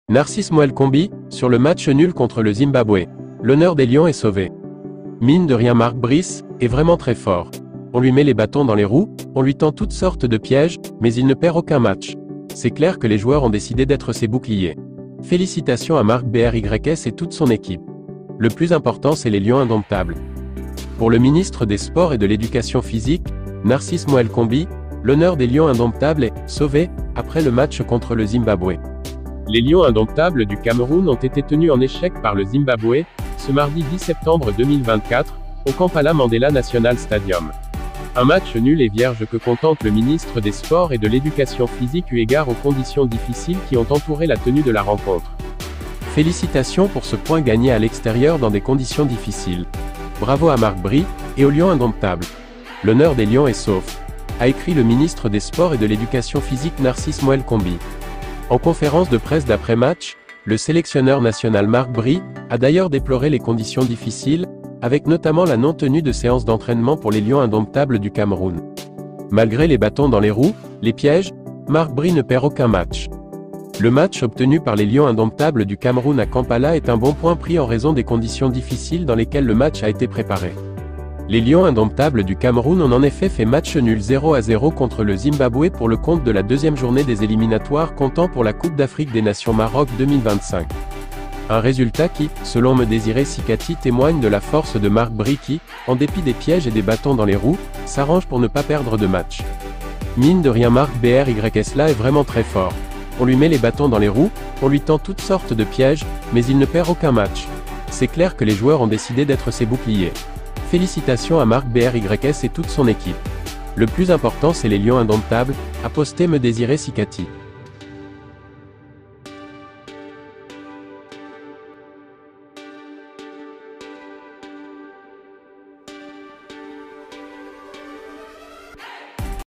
Narcisse Mwelkombi, sur le match nul contre le Zimbabwe. L'honneur des Lions est sauvé. Mine de rien, Mark Brice est vraiment très fort. On lui met les bâtons dans les roues, on lui tend toutes sortes de pièges, mais il ne perd aucun match. C'est clair que les joueurs ont décidé d'être ses boucliers. Félicitations à Mark BRYS et toute son équipe. Le plus important, c'est les Lions indomptables. Pour le ministre des Sports et de l'Éducation physique, Narcisse Mwelkombi, l'honneur des Lions indomptables est sauvé après le match contre le Zimbabwe. Les Lions indomptables du Cameroun ont été tenus en échec par le Zimbabwe, ce mardi 10 septembre 2024, au Kampala Mandela National Stadium. Un match nul et vierge que contente le ministre des Sports et de l'Éducation physique eu égard aux conditions difficiles qui ont entouré la tenue de la rencontre. Félicitations pour ce point gagné à l'extérieur dans des conditions difficiles. Bravo à Mark Bry, et aux Lions indomptables. L'honneur des Lions est sauf, a écrit le ministre des Sports et de l'Éducation physique Narcisse Mwelkombi. En conférence de presse d'après-match, le sélectionneur national Mark Bry a d'ailleurs déploré les conditions difficiles, avec notamment la non-tenue de séances d'entraînement pour les Lions indomptables du Cameroun. Malgré les bâtons dans les roues, les pièges, Mark Bry ne perd aucun match. Le match obtenu par les Lions indomptables du Cameroun à Kampala est un bon point pris en raison des conditions difficiles dans lesquelles le match a été préparé. Les Lions indomptables du Cameroun ont en effet fait match nul 0-0 contre le Zimbabwe pour le compte de la deuxième journée des éliminatoires comptant pour la Coupe d'Afrique des Nations Maroc 2025. Un résultat qui, selon Mdésiré Sikati, témoigne de la force de Mark Bry qui, en dépit des pièges et des bâtons dans les roues, s'arrange pour ne pas perdre de match. Mine de rien, Mark BRYS là est vraiment très fort. On lui met les bâtons dans les roues, on lui tend toutes sortes de pièges, mais il ne perd aucun match. C'est clair que les joueurs ont décidé d'être ses boucliers. Félicitations à Mark BRYS et toute son équipe. Le plus important, c'est les Lions indomptables, a posté Mdésiré Sikati.